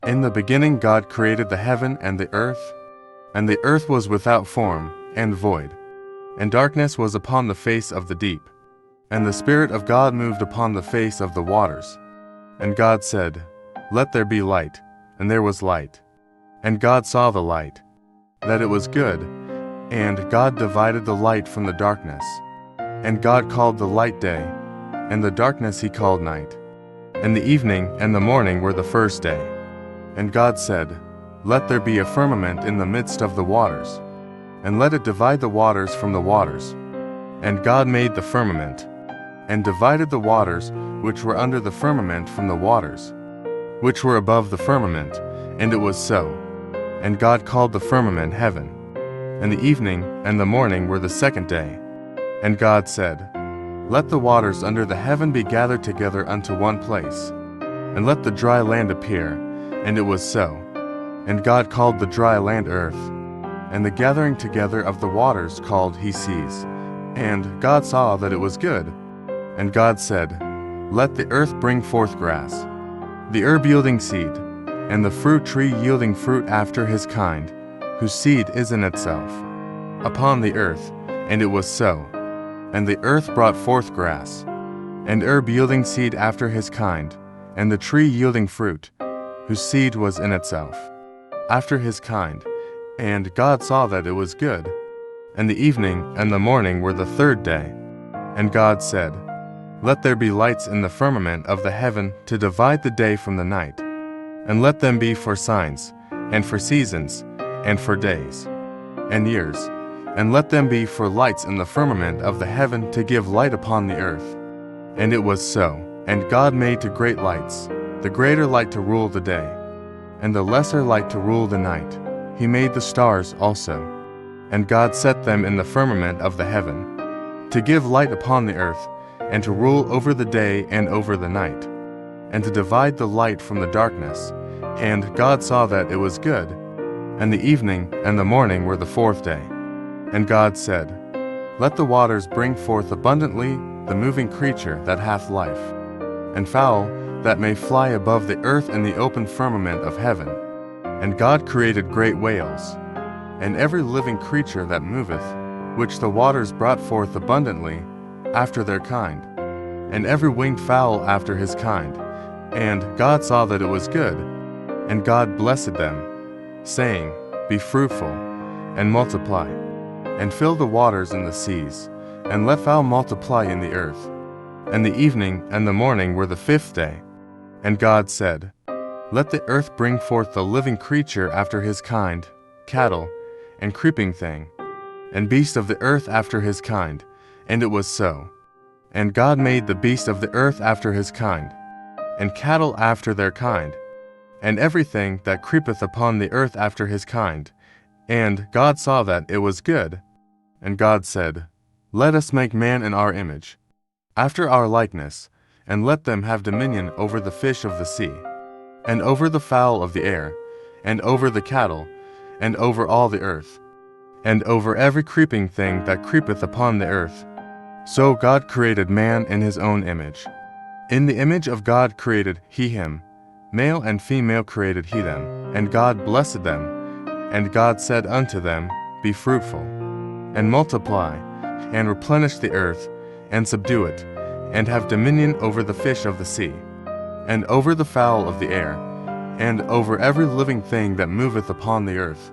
In the beginning God created the heaven and the earth was without form and void, and darkness was upon the face of the deep, and the Spirit of God moved upon the face of the waters. And God said, Let there be light, and there was light. And God saw the light, that it was good, and God divided the light from the darkness. And God called the light day, and the darkness he called night. And the evening and the morning were the first day. And God said, Let there be a firmament in the midst of the waters, and let it divide the waters from the waters. And God made the firmament, and divided the waters which were under the firmament from the waters which were above the firmament, and it was so. And God called the firmament heaven. And the evening and the morning were the second day. And God said, Let the waters under the heaven be gathered together unto one place, and let the dry land appear. And it was so. And God called the dry land earth, and the gathering together of the waters called he seas. And God saw that it was good. And God said, Let the earth bring forth grass, the herb yielding seed, and the fruit tree yielding fruit after his kind, whose seed is in itself, upon the earth. And it was so. And the earth brought forth grass, and herb yielding seed after his kind, and the tree yielding fruit, whose seed was in itself, after his kind. And God saw that it was good. And the evening and the morning were the third day. And God said, Let there be lights in the firmament of the heaven to divide the day from the night, and let them be for signs, and for seasons, and for days, and years, and let them be for lights in the firmament of the heaven to give light upon the earth. And it was so. And God made two great lights, the greater light to rule the day, and the lesser light to rule the night. He made the stars also. And God set them in the firmament of the heaven, to give light upon the earth, and to rule over the day and over the night, and to divide the light from the darkness. And God saw that it was good. And the evening and the morning were the fourth day. And God said, Let the waters bring forth abundantly the moving creature that hath life, and fowl that may fly above the earth in the open firmament of heaven. And God created great whales, and every living creature that moveth, which the waters brought forth abundantly, after their kind, and every winged fowl after his kind. And God saw that it was good. And God blessed them, saying, Be fruitful, and multiply, and fill the waters in the seas, and let fowl multiply in the earth. And the evening and the morning were the fifth day. And God said, Let the earth bring forth the living creature after his kind, cattle, and creeping thing, and beast of the earth after his kind. And it was so. And God made the beast of the earth after his kind, and cattle after their kind, and everything that creepeth upon the earth after his kind. And God saw that it was good. And God said, Let us make man in our image, after our likeness, and let them have dominion over the fish of the sea, and over the fowl of the air, and over the cattle, and over all the earth, and over every creeping thing that creepeth upon the earth. So God created man in his own image. In the image of God created he him, male and female created he them. And God blessed them. And God said unto them, Be fruitful, and multiply, and replenish the earth, and subdue it, and have dominion over the fish of the sea, and over the fowl of the air, and over every living thing that moveth upon the earth.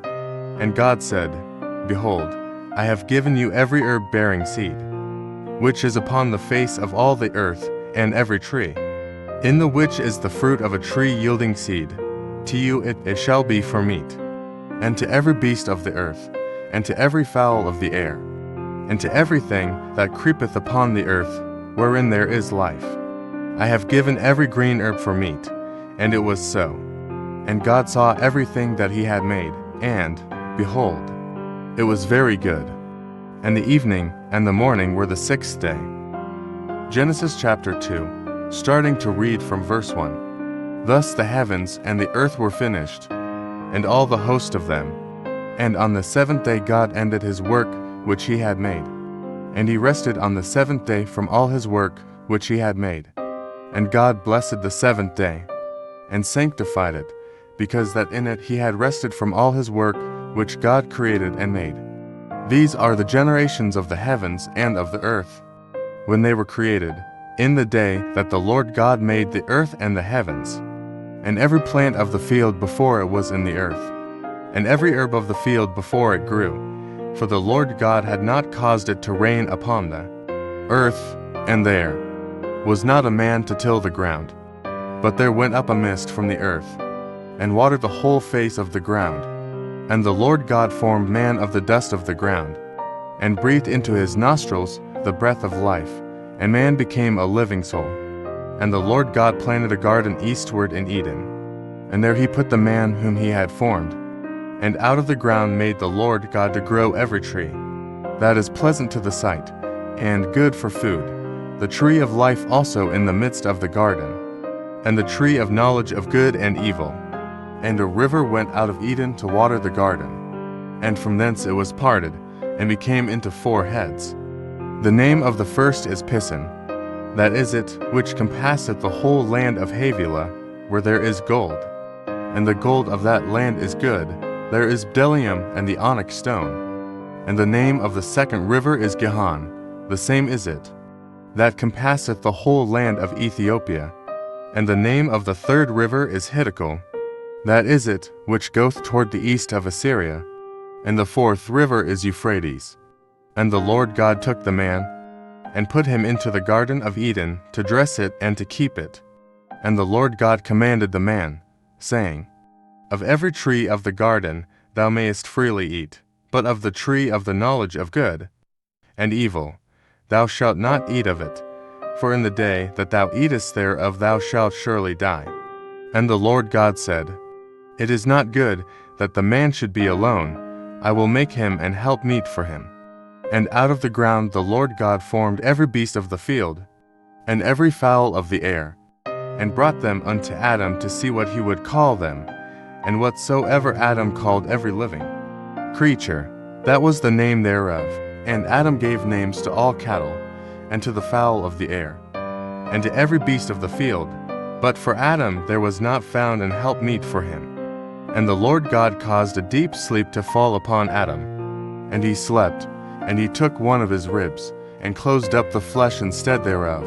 And God said, Behold, I have given you every herb-bearing seed, which is upon the face of all the earth, and every tree, in the which is the fruit of a tree yielding seed. To you it shall be for meat, and to every beast of the earth, and to every fowl of the air, and to everything that creepeth upon the earth, wherein there is life. I have given every green herb for meat. And it was so. And God saw everything that he had made, and, behold, it was very good. And the evening and the morning were the sixth day. Genesis chapter 2, starting to read from verse 1. Thus the heavens and the earth were finished, and all the host of them. And on the seventh day God ended his work which he had made. And he rested on the seventh day from all his work which he had made. And God blessed the seventh day, and sanctified it, because that in it he had rested from all his work which God created and made. These are the generations of the heavens and of the earth, when they were created, in the day that the Lord God made the earth and the heavens, and every plant of the field before it was in the earth, and every herb of the field before it grew, for the Lord God had not caused it to rain upon the earth, and there was not a man to till the ground. But there went up a mist from the earth, and watered the whole face of the ground. And the Lord God formed man of the dust of the ground, and breathed into his nostrils the breath of life, and man became a living soul. And the Lord God planted a garden eastward in Eden, and there he put the man whom he had formed. And out of the ground made the Lord God to grow every tree that is pleasant to the sight, and good for food, the tree of life also in the midst of the garden, and the tree of knowledge of good and evil. And a river went out of Eden to water the garden, and from thence it was parted, and became into 4 heads. The name of the first is Pison, that is it which compasseth the whole land of Havilah, where there is gold. And the gold of that land is good, there is bdellium and the onyx stone. And the name of the second river is Gihon, the same is it, that compasseth the whole land of Ethiopia. And the name of the third river is Hiddekel, that is it which goeth toward the east of Assyria. And the fourth river is Euphrates. And the Lord God took the man, and put him into the garden of Eden, to dress it and to keep it. And the Lord God commanded the man, saying, Of every tree of the garden thou mayest freely eat, but of the tree of the knowledge of good and evil thou shalt not eat of it, for in the day that thou eatest thereof thou shalt surely die. And the Lord God said, It is not good that the man should be alone, I will make him an helpmeet for him. And out of the ground the Lord God formed every beast of the field, and every fowl of the air, and brought them unto Adam to see what he would call them. And whatsoever Adam called every living creature, that was the name thereof. And Adam gave names to all cattle, and to the fowl of the air, and to every beast of the field. But for Adam there was not found an helpmeet for him. And the Lord God caused a deep sleep to fall upon Adam. And he slept, and he took one of his ribs, and closed up the flesh instead thereof.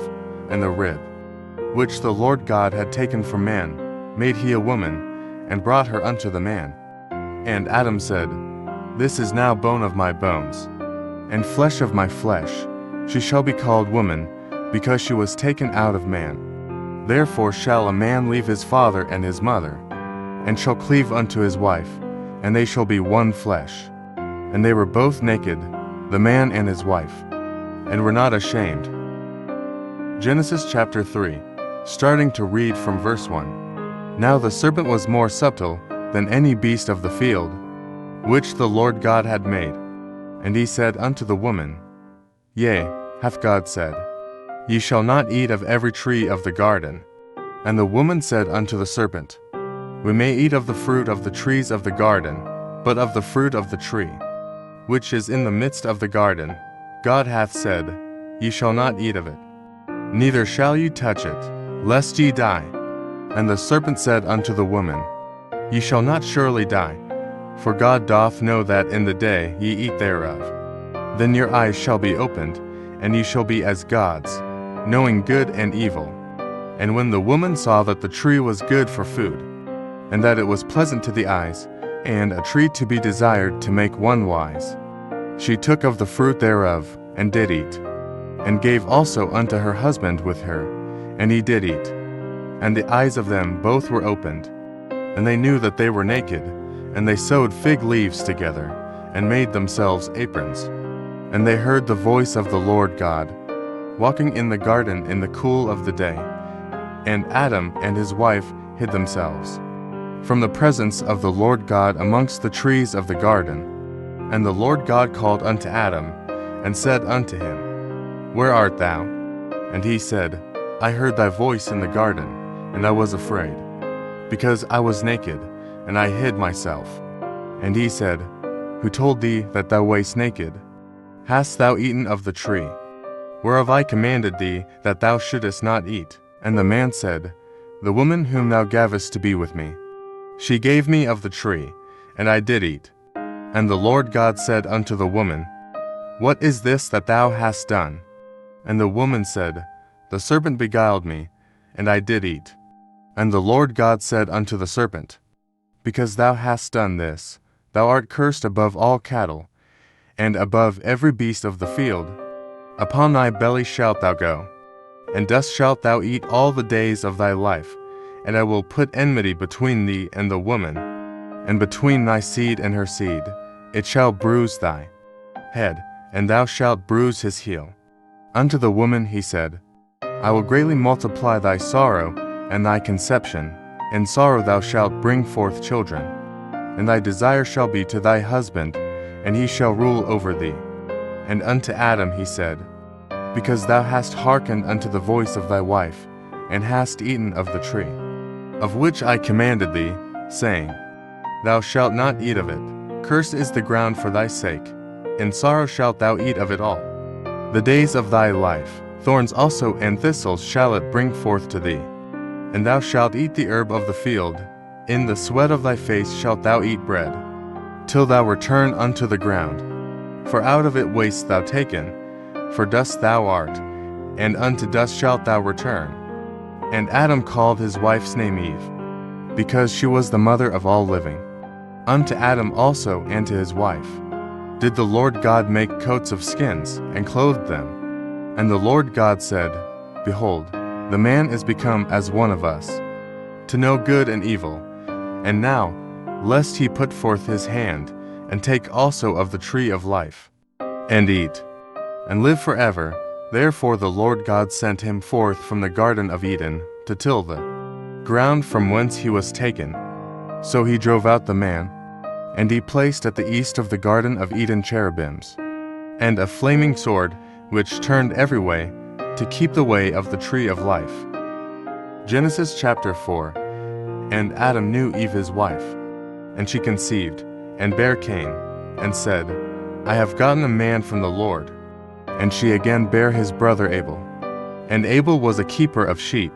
And the rib, which the Lord God had taken from man, made he a woman, and brought her unto the man. And Adam said, This is now bone of my bones, and flesh of my flesh. She shall be called woman, because she was taken out of man. Therefore shall a man leave his father and his mother, and shall cleave unto his wife, and they shall be one flesh. And they were both naked, the man and his wife, and were not ashamed. Genesis chapter 3, starting to read from verse 1. Now the serpent was more subtle than any beast of the field, which the Lord God had made. And he said unto the woman, Yea, hath God said, Ye shall not eat of every tree of the garden. And the woman said unto the serpent, We may eat of the fruit of the trees of the garden, but of the fruit of the tree, which is in the midst of the garden, God hath said, Ye shall not eat of it, neither shall ye touch it, lest ye die. And the serpent said unto the woman, Ye shall not surely die, for God doth know that in the day ye eat thereof, then your eyes shall be opened, and ye shall be as gods, knowing good and evil. And when the woman saw that the tree was good for food, and that it was pleasant to the eyes, and a tree to be desired to make one wise, she took of the fruit thereof, and did eat, and gave also unto her husband with her, and he did eat. And the eyes of them both were opened, and they knew that they were naked, and they sewed fig leaves together, and made themselves aprons. And they heard the voice of the Lord God, walking in the garden in the cool of the day. And Adam and his wife hid themselves from the presence of the Lord God amongst the trees of the garden. And the Lord God called unto Adam, and said unto him, Where art thou? And he said, I heard thy voice in the garden, and I was afraid, because I was naked, and I hid myself. And he said, Who told thee that thou wast naked? Hast thou eaten of the tree, whereof I commanded thee that thou shouldest not eat? And the man said, The woman whom thou gavest to be with me, She gave me of the tree, and I did eat. And the Lord God said unto the woman, What is this that thou hast done? And the woman said, The serpent beguiled me, and I did eat. And the Lord God said unto the serpent, Because thou hast done this, thou art cursed above all cattle, and above every beast of the field. Upon thy belly shalt thou go, and dust shalt thou eat all the days of thy life. And I will put enmity between thee and the woman, and between thy seed and her seed. It shall bruise thy head, and thou shalt bruise his heel. Unto the woman he said, I will greatly multiply thy sorrow and thy conception. In sorrow thou shalt bring forth children. And thy desire shall be to thy husband, and he shall rule over thee. And unto Adam he said, Because thou hast hearkened unto the voice of thy wife, and hast eaten of the tree, of which I commanded thee, saying, Thou shalt not eat of it. Cursed is the ground for thy sake. In sorrow shalt thou eat of it all the days of thy life. Thorns also and thistles shall it bring forth to thee. And thou shalt eat the herb of the field. In the sweat of thy face shalt thou eat bread, till thou return unto the ground. For out of it wast thou taken, for dust thou art, and unto dust shalt thou return. And Adam called his wife's name Eve, because she was the mother of all living. Unto Adam also and to his wife did the Lord God make coats of skins, and clothed them. And the Lord God said, Behold, the man is become as one of us, to know good and evil. And now, lest he put forth his hand, and take also of the tree of life, and eat, and live forever. Therefore the Lord God sent him forth from the Garden of Eden, to till the ground from whence he was taken. So he drove out the man, and he placed at the east of the Garden of Eden cherubims, and a flaming sword, which turned every way, to keep the way of the tree of life. Genesis chapter 4. And Adam knew Eve his wife, and she conceived, and bare Cain, and said, I have gotten a man from the Lord. And she again bare his brother Abel. And Abel was a keeper of sheep,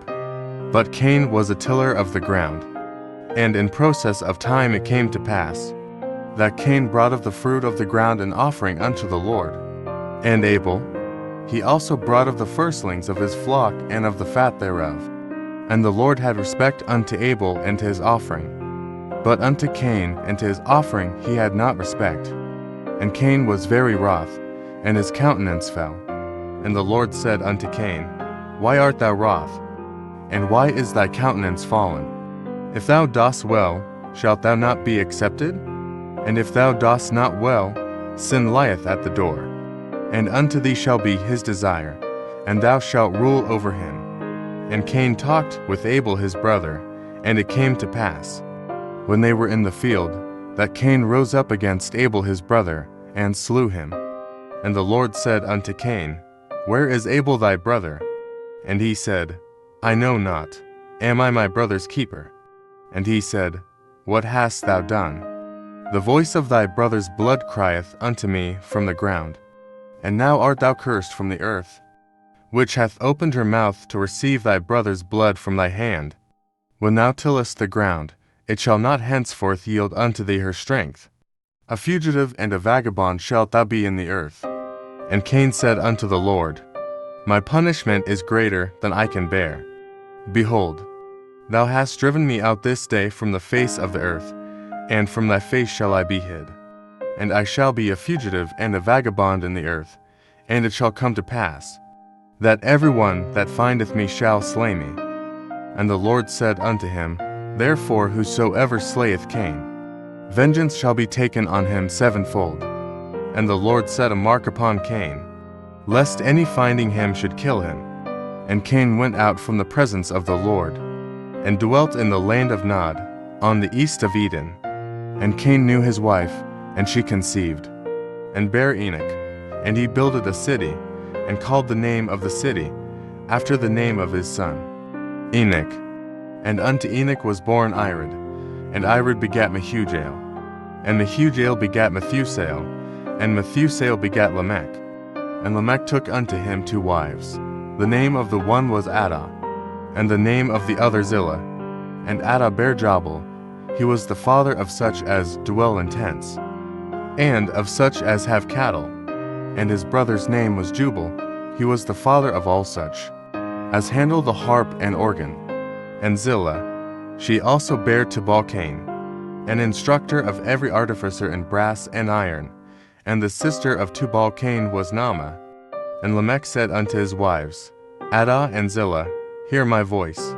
but Cain was a tiller of the ground. And in process of time it came to pass, that Cain brought of the fruit of the ground an offering unto the Lord. And Abel, he also brought of the firstlings of his flock and of the fat thereof. And the Lord had respect unto Abel and to his offering. But unto Cain and to his offering he had not respect. And Cain was very wroth, and his countenance fell. And the Lord said unto Cain, Why art thou wroth? And why is thy countenance fallen? If thou dost well, shalt thou not be accepted? And if thou dost not well, sin lieth at the door. And unto thee shall be his desire, and thou shalt rule over him. And Cain talked with Abel his brother. And it came to pass, when they were in the field, that Cain rose up against Abel his brother, and slew him. And the Lord said unto Cain, Where is Abel thy brother? And he said, I know not. Am I my brother's keeper? And he said, What hast thou done? The voice of thy brother's blood crieth unto me from the ground. And now art thou cursed from the earth, which hath opened her mouth to receive thy brother's blood from thy hand. When thou tillest the ground, it shall not henceforth yield unto thee her strength. A fugitive and a vagabond shalt thou be in the earth. And Cain said unto the Lord, My punishment is greater than I can bear. Behold, thou hast driven me out this day from the face of the earth, and from thy face shall I be hid. And I shall be a fugitive and a vagabond in the earth. And it shall come to pass, that every one that findeth me shall slay me. And the Lord said unto him, Therefore whosoever slayeth Cain, vengeance shall be taken on him sevenfold. And the Lord set a mark upon Cain, lest any finding him should kill him. And Cain went out from the presence of the Lord, and dwelt in the land of Nod, on the east of Eden. And Cain knew his wife, and she conceived, and bare Enoch. And he builded a city, and called the name of the city after the name of his son, Enoch. And unto Enoch was born Irad, and Irad begat Mehujael. And Mehujael begat Methusael, and Methusael begat Lamech. And Lamech took unto him 2 wives. The name of the one was Adah, and the name of the other Zillah. And Adah bare Jabal. he was the father of such as dwell in tents, and of such as have cattle. And his brother's name was Jubal, he was the father of all such as handle the harp and organ. And Zillah, she also bare Tubal-Cain, an instructor of every artificer in brass and iron. And the sister of Tubal-Cain was Naamah. And Lamech said unto his wives, Adah and Zillah, hear my voice.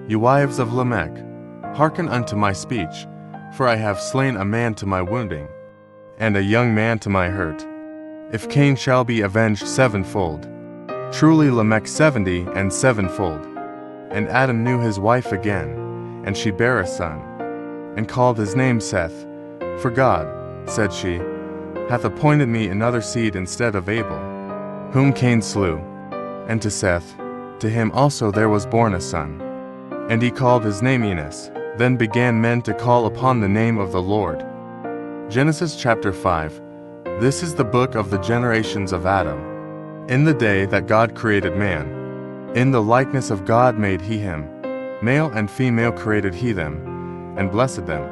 You wives of Lamech, hearken unto my speech, for I have slain a man to my wounding, and a young man to my hurt. If Cain shall be avenged sevenfold, truly Lamech 70 and sevenfold. And Adam knew his wife again, and she bare a son, and called his name Seth. For God, said she, hath appointed me another seed instead of Abel, whom Cain slew. And to Seth, to him also there was born a son, and he called his name Enos. Then began men to call upon the name of the Lord. Genesis chapter 5. This is the book of the generations of Adam. In the day that God created man, in the likeness of God made he him, male and female created he them, and blessed them,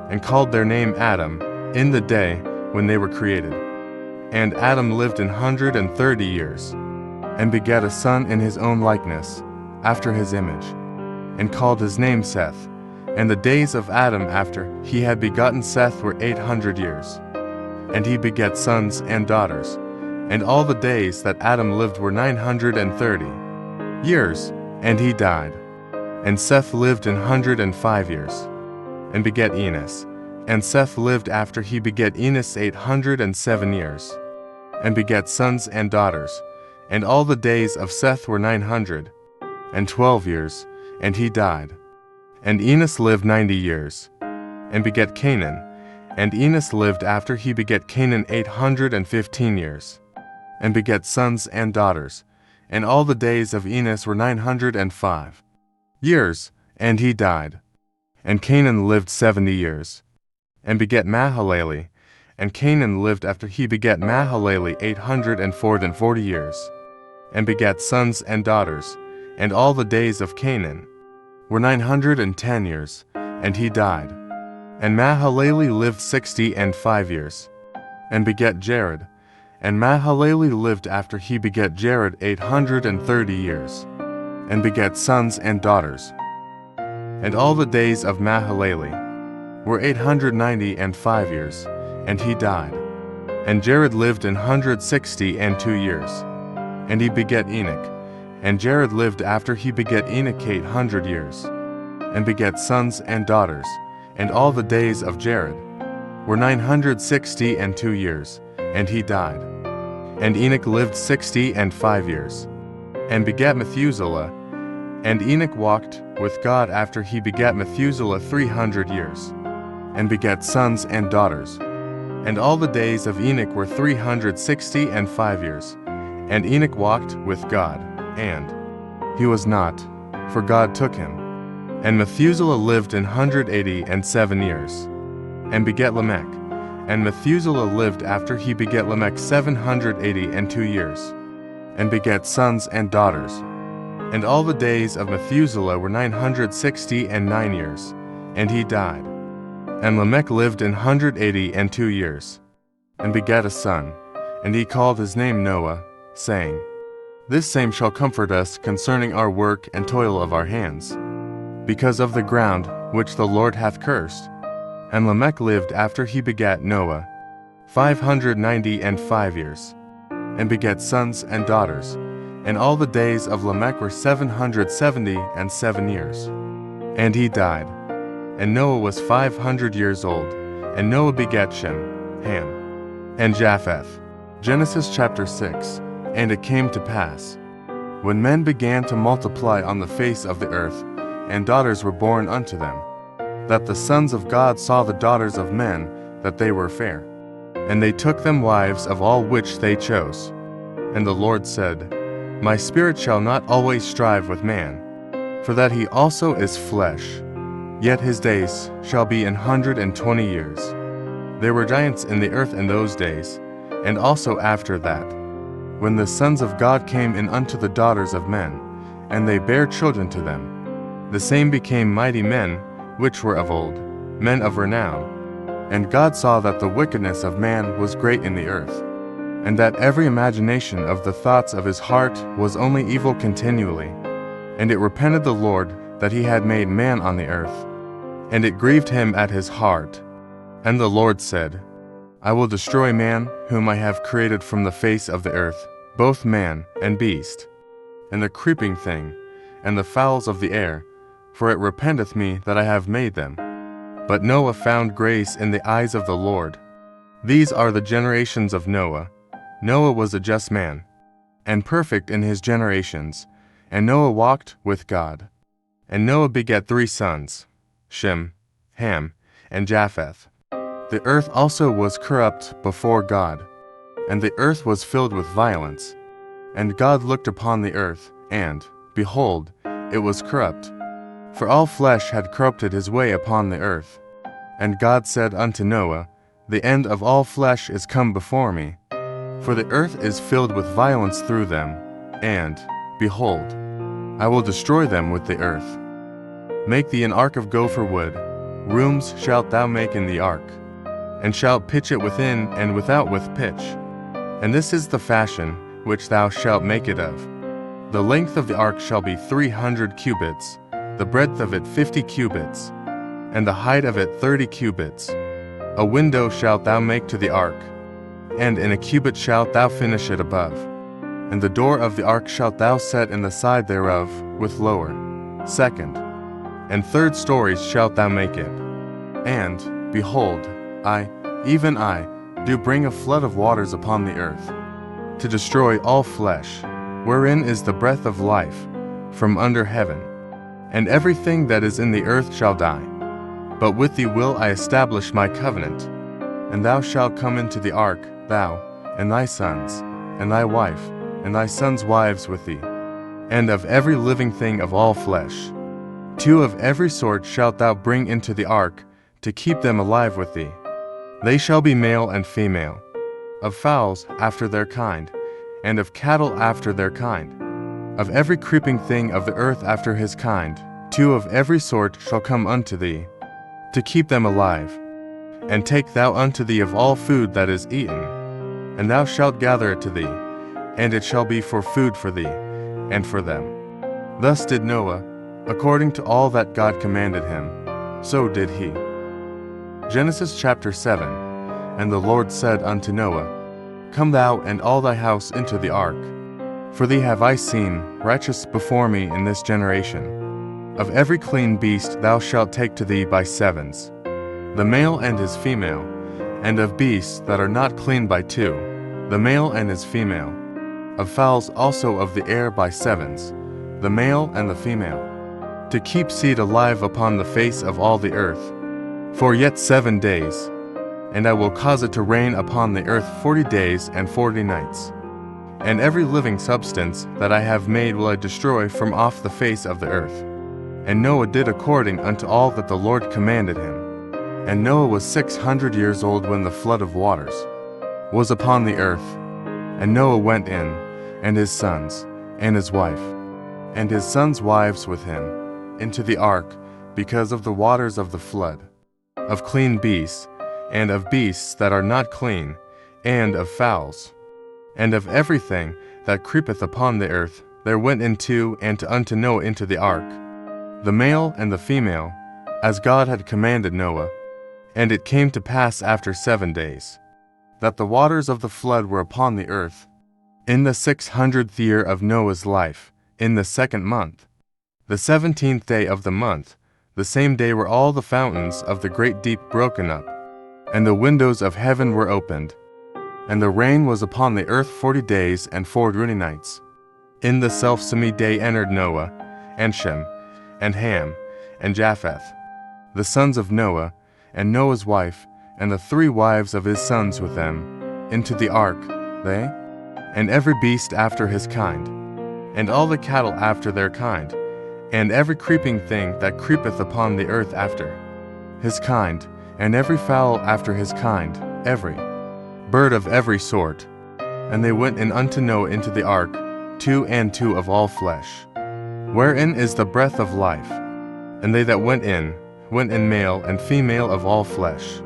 and called their name Adam, in the day when they were created. And Adam lived 130 years, and begat a son in his own likeness, after his image, and called his name Seth. And the days of Adam after he had begotten Seth were 800 years. And he begat sons and daughters. And all the days that Adam lived were 930 years, and he died. And Seth lived 105 years, and begat Enos. And Seth lived after he begat Enos 807 years, and begat sons and daughters. And all the days of Seth were 912 years, and he died. And Enos lived 90 years, and begat Canaan. And Enos lived after he begat Canaan 815 years, and begat sons and daughters. And all the days of Enos were 905 years, and he died. And Canaan lived 70 years, and begat Mahalalel. And Canaan lived after he begat Mahalalel 840 years, and begat sons and daughters. And all the days of Canaan were 910 years, and he died. And Mahalalel lived 65 years, and begat Jared. And Mahalalel lived after he begat Jared 830 years, and begat sons and daughters. And all the days of Mahalalel were 895 years, and he died. And Jared lived 162 years, and he begat Enoch. And Jared lived after he begat Enoch 800 years, and begat sons and daughters. And all the days of Jared were 962 years, and he died. And Enoch lived 65 years, and begat Methuselah. And Enoch walked with God after he begat Methuselah 300 years, and begat sons and daughters. And all the days of Enoch were 365 years, and Enoch walked with God, and he was not, for God took him. And Methuselah lived 187 years, and begat Lamech. And Methuselah lived after he begat Lamech 782 years, and begat sons and daughters. And all the days of Methuselah were 969 years, and he died. And Lamech lived 182 years, and begat a son, and he called his name Noah, saying, This same shall comfort us concerning our work and toil of our hands, because of the ground which the Lord hath cursed. And Lamech lived after he begat Noah 595 years, and begat sons and daughters. And all the days of Lamech were 777 years, and he died. And Noah was 500 years old, and Noah begat Shem, Ham, and Japheth. Genesis chapter 6. And it came to pass, when men began to multiply on the face of the earth, and daughters were born unto them, that the sons of God saw the daughters of men, that they were fair. And they took them wives of all which they chose. And the Lord said, My spirit shall not always strive with man, for that he also is flesh. Yet his days shall be 120 years. There were giants in the earth in those days, and also after that, when the sons of God came in unto the daughters of men, and they bare children to them. The same became mighty men, which were of old, men of renown. And God saw that the wickedness of man was great in the earth, and that every imagination of the thoughts of his heart was only evil continually. And it repented the Lord that he had made man on the earth, and it grieved him at his heart. And the Lord said, I will destroy man whom I have created from the face of the earth, both man and beast, and the creeping thing, and the fowls of the air, for it repenteth me that I have made them. But Noah found grace in the eyes of the Lord. These are the generations of Noah. Noah was a just man, and perfect in his generations, and Noah walked with God. And Noah begat 3 sons, Shem, Ham, and Japheth. The earth also was corrupt before God, and the earth was filled with violence. And God looked upon the earth, and, behold, it was corrupt, for all flesh had corrupted his way upon the earth. And God said unto Noah, The end of all flesh is come before me, for the earth is filled with violence through them, and, behold, I will destroy them with the earth. Make thee an ark of gopher wood, rooms shalt thou make in the ark, and shalt pitch it within and without with pitch. And this is the fashion which thou shalt make it of. The length of the ark shall be 300 cubits, the breadth of it 50 cubits, and the height of it 30 cubits. A window shalt thou make to the ark, and in a cubit shalt thou finish it above. And the door of the ark shalt thou set in the side thereof with lower, second, and third stories shalt thou make it. And, behold, I, even I, do bring a flood of waters upon the earth, to destroy all flesh, wherein is the breath of life, from under heaven. And everything that is in the earth shall die. But with thee will I establish my covenant. And thou shalt come into the ark, thou, and thy sons, and thy wife, and thy sons' wives with thee. And of every living thing of all flesh, 2 of every sort shalt thou bring into the ark, to keep them alive with thee. They shall be male and female, of fowls after their kind, and of cattle after their kind. Of every creeping thing of the earth after his kind, 2 of every sort shall come unto thee, to keep them alive. And take thou unto thee of all food that is eaten, and thou shalt gather it to thee, and it shall be for food for thee, and for them. Thus did Noah, according to all that God commanded him, so did he. Genesis chapter 7. And the Lord said unto Noah, Come thou and all thy house into the ark, for thee have I seen righteous before me in this generation. Of every clean beast thou shalt take to thee by 7s, the male and his female, and of beasts that are not clean by 2, the male and his female, of fowls also of the air by 7s, the male and the female, to keep seed alive upon the face of all the earth, for yet 7 days, and I will cause it to rain upon the earth 40 days and 40 nights. And every living substance that I have made will I destroy from off the face of the earth. And Noah did according unto all that the Lord commanded him. And Noah was 600 years old when the flood of waters was upon the earth. And Noah went in, and his sons, and his wife, and his sons' wives with him, into the ark, because of the waters of the flood, of clean beasts, and of beasts that are not clean, and of fowls, and of everything that creepeth upon the earth. There went into and unto Noah into the ark, the male and the female, as God had commanded Noah. And it came to pass after 7 days, that the waters of the flood were upon the earth, in the 600th year of Noah's life, in the 2nd month, the 17th day of the month. The same day were all the fountains of the great deep broken up, and the windows of heaven were opened, and the rain was upon the earth 40 days and 40 nights. In the selfsame day entered Noah, and Shem, and Ham, and Japheth, the sons of Noah, and Noah's wife, and the 3 wives of his sons with them, into the ark, they, and every beast after his kind, and all the cattle after their kind, and every creeping thing that creepeth upon the earth after his kind, and every fowl after his kind, every bird of every sort. And they went in unto Noah into the ark, 2 and 2 of all flesh, wherein is the breath of life. And they that went in went in male and female of all flesh,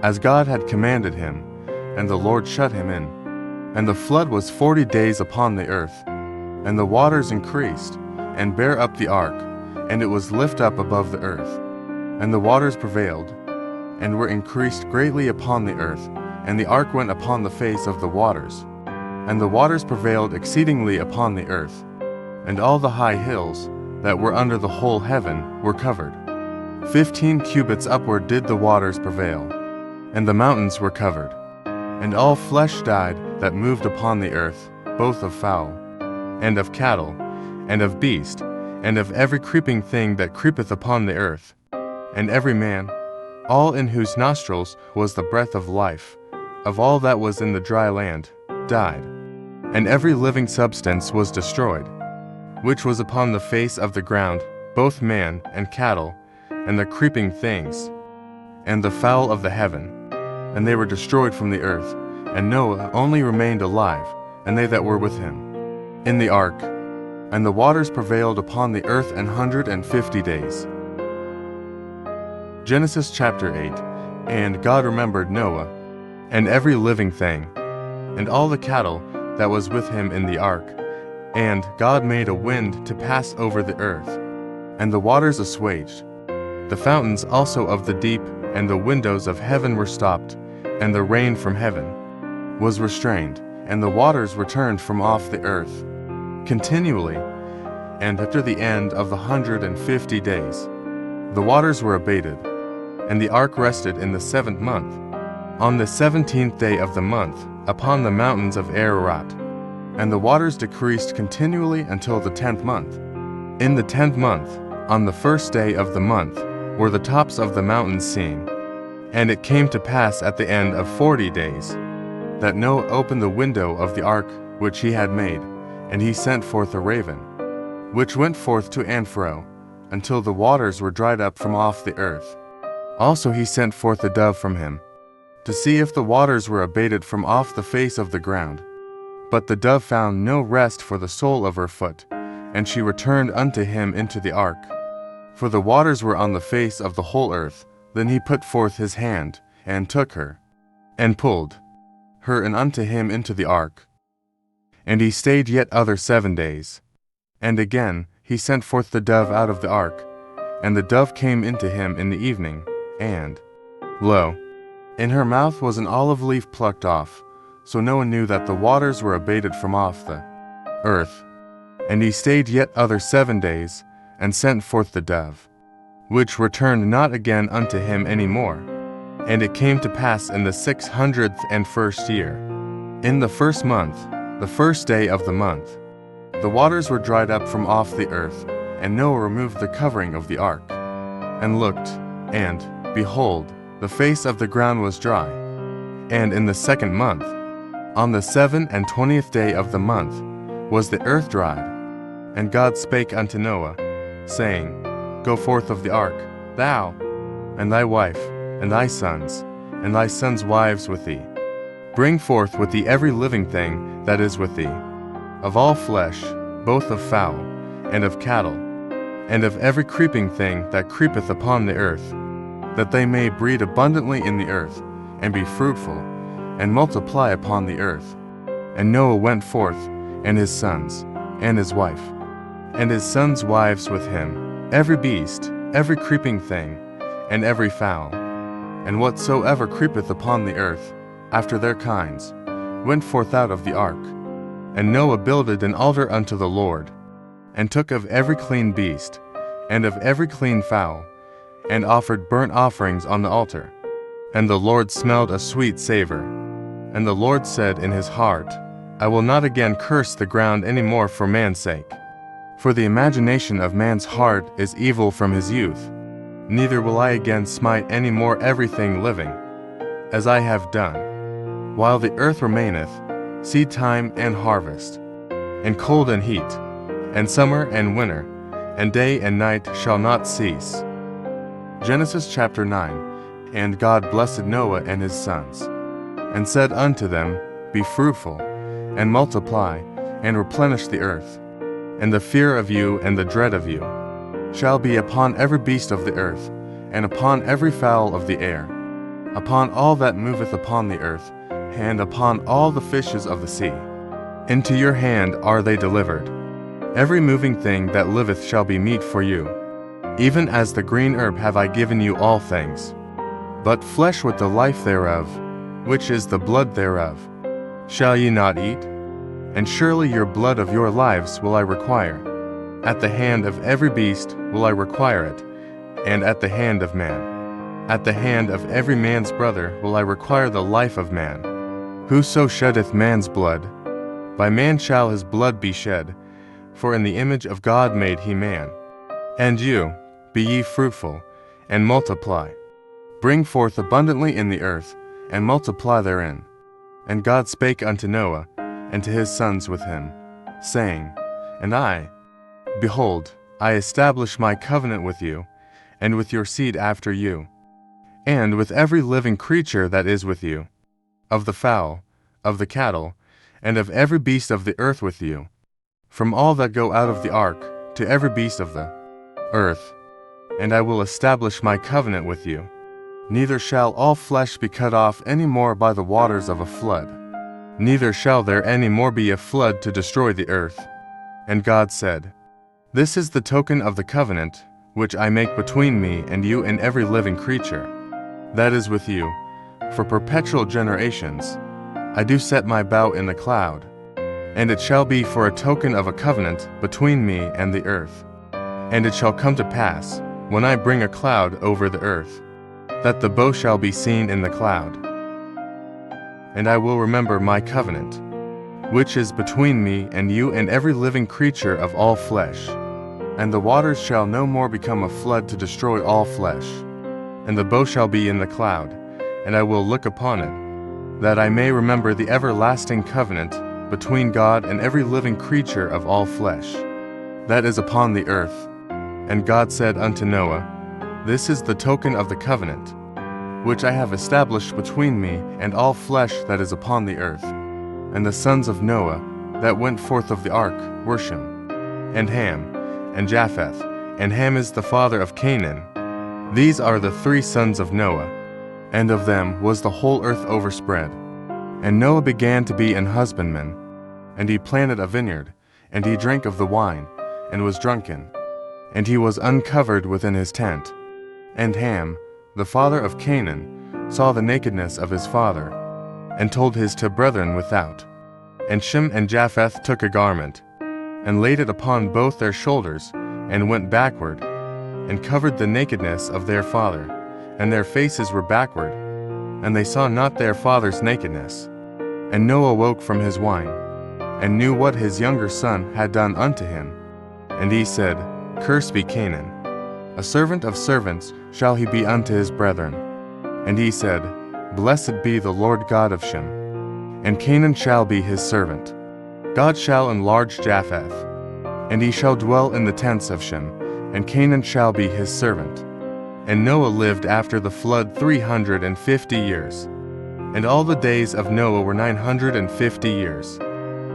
as God had commanded him, and the Lord shut him in. And the flood was 40 days upon the earth, and the waters increased, and bare up the ark, and it was lift up above the earth. And the waters prevailed, and were increased greatly upon the earth, and the ark went upon the face of the waters. And the waters prevailed exceedingly upon the earth, and all the high hills that were under the whole heaven were covered. 15 cubits upward did the waters prevail, and the mountains were covered. And all flesh died that moved upon the earth, both of fowl, and of cattle, and of beast, and of every creeping thing that creepeth upon the earth. And every man, all in whose nostrils was the breath of life, of all that was in the dry land, died. And every living substance was destroyed, which was upon the face of the ground, both man and cattle, and the creeping things, and the fowl of the heaven. And they were destroyed from the earth, and Noah only remained alive, and they that were with him, in the ark. And the waters prevailed upon the earth 150 days. Genesis chapter 8. And God remembered Noah, and every living thing, and all the cattle that was with him in the ark. And God made a wind to pass over the earth, and the waters assuaged. The fountains also of the deep and the windows of heaven were stopped, and the rain from heaven was restrained, and the waters returned from off the earth continually. And after the end of the 150 days, the waters were abated, and the ark rested in the 7th month, on the 17th day of the month, upon the mountains of Ararat. And the waters decreased continually until the 10th month. In the 10th month, on the 1st day of the month, were the tops of the mountains seen. And it came to pass at the end of 40 days, that Noah opened the window of the ark which he had made, and he sent forth a raven, which went forth to and fro, until the waters were dried up from off the earth. Also he sent forth a dove from him, to see if the waters were abated from off the face of the ground. But the dove found no rest for the sole of her foot, and she returned unto him into the ark. For the waters were on the face of the whole earth. Then he put forth his hand, and took her, and pulled her and unto him into the ark. And he stayed yet other 7 days. And again he sent forth the dove out of the ark, and the dove came into him in the evening, and, lo, in her mouth was an olive leaf plucked off. So Noah knew that the waters were abated from off the earth. And he stayed yet other 7 days, and sent forth the dove, which returned not again unto him any more. And it came to pass in the 601st year, in the 1st month, the 1st day of the month, the waters were dried up from off the earth, and Noah removed the covering of the ark, and looked, and, behold, the face of the ground was dry. And in the 2nd month, on the 27th day of the month, was the earth dried. And God spake unto Noah, saying, Go forth of the ark, thou, and thy wife, and thy sons wives with thee. Bring forth with thee every living thing that is with thee, of all flesh, both of fowl, and of cattle, and of every creeping thing that creepeth upon the earth, that they may breed abundantly in the earth, and be fruitful, and multiply upon the earth. And Noah went forth, and his sons, and his wife, and his sons' wives with him, every beast, every creeping thing, and every fowl, and whatsoever creepeth upon the earth, after their kinds, went forth out of the ark. And Noah builded an altar unto the Lord, and took of every clean beast, and of every clean fowl, and offered burnt offerings on the altar. And the Lord smelled a sweet savor. And the Lord said in his heart, I will not again curse the ground any more for man's sake. For the imagination of man's heart is evil from his youth. Neither will I again smite any more everything living, as I have done, while the earth remaineth, seed time and harvest, and cold and heat, and summer and winter, and day and night shall not cease. Genesis chapter 9. And God blessed Noah and his sons, and said unto them, Be fruitful, and multiply, and replenish the earth. And the fear of you and the dread of you shall be upon every beast of the earth, and upon every fowl of the air, upon all that moveth upon the earth, and upon all the fishes of the sea. Into your hand are they delivered. Every moving thing that liveth shall be meat for you. Even as the green herb have I given you all things. But flesh with the life thereof, which is the blood thereof, shall ye not eat? And surely your blood of your lives will I require. At the hand of every beast will I require it, and at the hand of man. At the hand of every man's brother will I require the life of man. Whoso sheddeth man's blood, by man shall his blood be shed, for in the image of God made he man. And you, be ye fruitful, and multiply. Bring forth abundantly in the earth, and multiply therein. And God spake unto Noah, and to his sons with him, saying, And I, behold, I establish my covenant with you, and with your seed after you, and with every living creature that is with you, of the fowl, of the cattle, and of every beast of the earth with you, from all that go out of the ark, to every beast of the earth. And I will establish my covenant with you. Neither shall all flesh be cut off any more by the waters of a flood, neither shall there any more be a flood to destroy the earth. And God said, This is the token of the covenant, which I make between me and you and every living creature that is with you, for perpetual generations. I do set my bow in the cloud, and it shall be for a token of a covenant between me and the earth. And it shall come to pass, when I bring a cloud over the earth, that the bow shall be seen in the cloud. And I will remember my covenant, which is between me and you and every living creature of all flesh. And the waters shall no more become a flood to destroy all flesh. And the bow shall be in the cloud, and I will look upon it, that I may remember the everlasting covenant between God and every living creature of all flesh that is upon the earth. And God said unto Noah, This is the token of the covenant, which I have established between me and all flesh that is upon the earth. And the sons of Noah that went forth of the ark were Shem, and Ham, and Japheth, and Ham is the father of Canaan. These are the three sons of Noah, and of them was the whole earth overspread. And Noah began to be an husbandman, and he planted a vineyard, and he drank of the wine, and was drunken, and he was uncovered within his tent. And Ham, the father of Canaan, saw the nakedness of his father, and told his two brethren without. And Shem and Japheth took a garment, and laid it upon both their shoulders, and went backward, and covered the nakedness of their father, and their faces were backward, and they saw not their father's nakedness. And Noah woke from his wine, and knew what his younger son had done unto him. And he said, Cursed be Canaan, a servant of servants shall he be unto his brethren. And he said, Blessed be the Lord God of Shem, and Canaan shall be his servant. God shall enlarge Japheth, and he shall dwell in the tents of Shem, and Canaan shall be his servant. And Noah lived after the flood 350 years. And all the days of Noah were 950 years.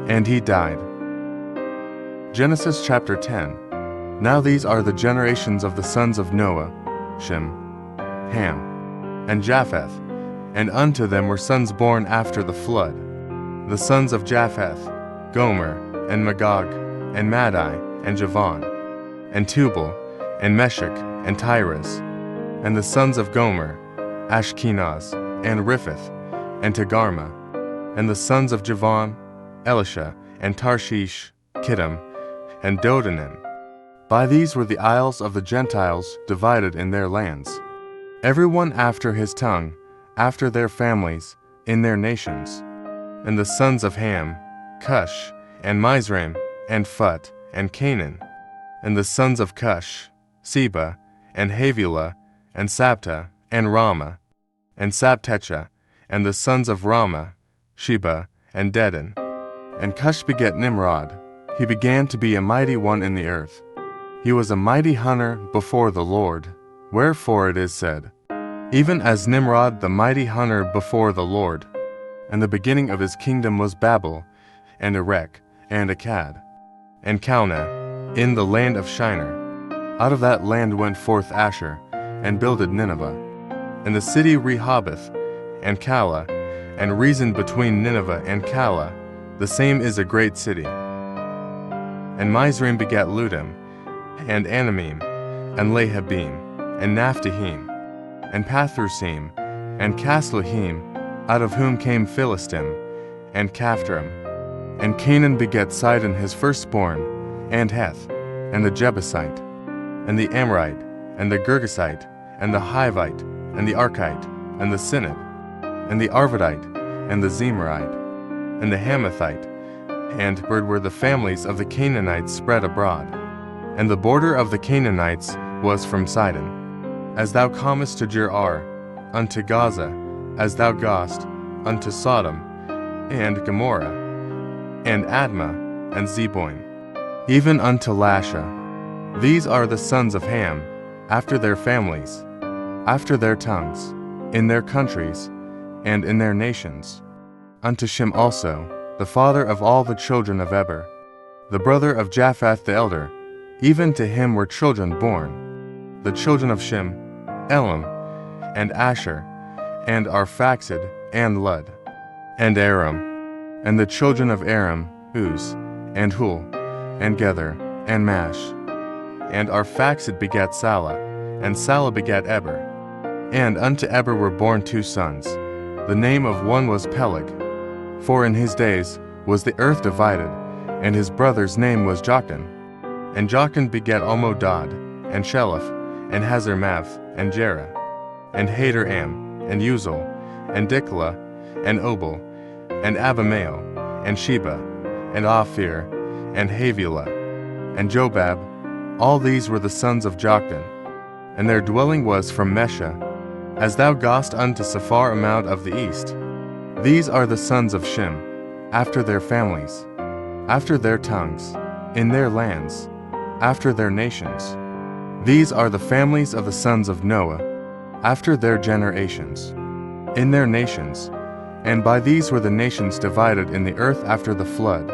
And he died. Genesis chapter 10. Now these are the generations of the sons of Noah, Shem, Ham, and Japheth, and unto them were sons born after the flood. The sons of Japheth, Gomer, and Magog, and Madai, and Javan, and Tubal, and Meshech, and Tiras. And the sons of Gomer, Ashkenaz, and Riphath, and Togarmah. And the sons of Javan, Elisha, and Tarshish, Kittim, and Dodanim. By these were the isles of the Gentiles divided in their lands, every one after his tongue, after their families, in their nations. And the sons of Ham, Cush, and Mizraim, and Phut, and Canaan. And the sons of Cush, Seba, and Havilah, and Sabta, and Rama, and Sabtecha. And the sons of Rama, Sheba, and Dedan. And Cush begat Nimrod. He began to be a mighty one in the earth. He was a mighty hunter before the Lord. Wherefore it is said, Even as Nimrod the mighty hunter before the Lord. And the beginning of his kingdom was Babel, and Erech, and Akkad, and Calneh, in the land of Shinar. Out of that land went forth Asher, and builded Nineveh. And the city Rehoboth, and Calah, and reasoned between Nineveh and Calah, the same is a great city. And Mizraim begat Ludim, and Anamim, and Lehabim, and Naphtahim, and Pathrusim, and Casluhim, out of whom came Philistim, and Caphtorim. And Canaan begat Sidon his firstborn, and Heth, and the Jebusite, and the Amorite, and the Girgasite, and the Hivite, and the Archite, and the Sinite, and the Arvadite, and the Zemarite, and the Hamathite, and were the families of the Canaanites spread abroad. And the border of the Canaanites was from Sidon, as thou comest to Gerar, unto Gaza, as thou goest unto Sodom, and Gomorrah, and Admah, and Zeboim, even unto Lasha. These are the sons of Ham, after their families, after their tongues, in their countries, and in their nations. Unto Shem also, the father of all the children of Eber, the brother of Japheth the elder, even to him were children born. The children of Shem, Elam, and Asher, and Arphaxad, and Lud, and Aram. And the children of Aram, Uz, and Hul, and Gether, and Mash. And Arphaxad begat Salah, and Salah begat Eber. And unto Eber were born 2 sons. The name of one was Peleg, for in his days was the earth divided, and his brother's name was Joktan. And Joktan begat Almodad, and Sheleph, and Hazarmath, and Jerah, and Hadoram, and Uzal, and Diklah, and Obal, and Abimael, and Sheba, and Ophir, and Havilah, and Jobab. All these were the sons of Joktan. And their dwelling was from Mesha, as thou goest unto Sephar Mount of the east. These are the sons of Shem, after their families, after their tongues, in their lands, after their nations. These are the families of the sons of Noah, after their generations, in their nations. And by these were the nations divided in the earth after the flood.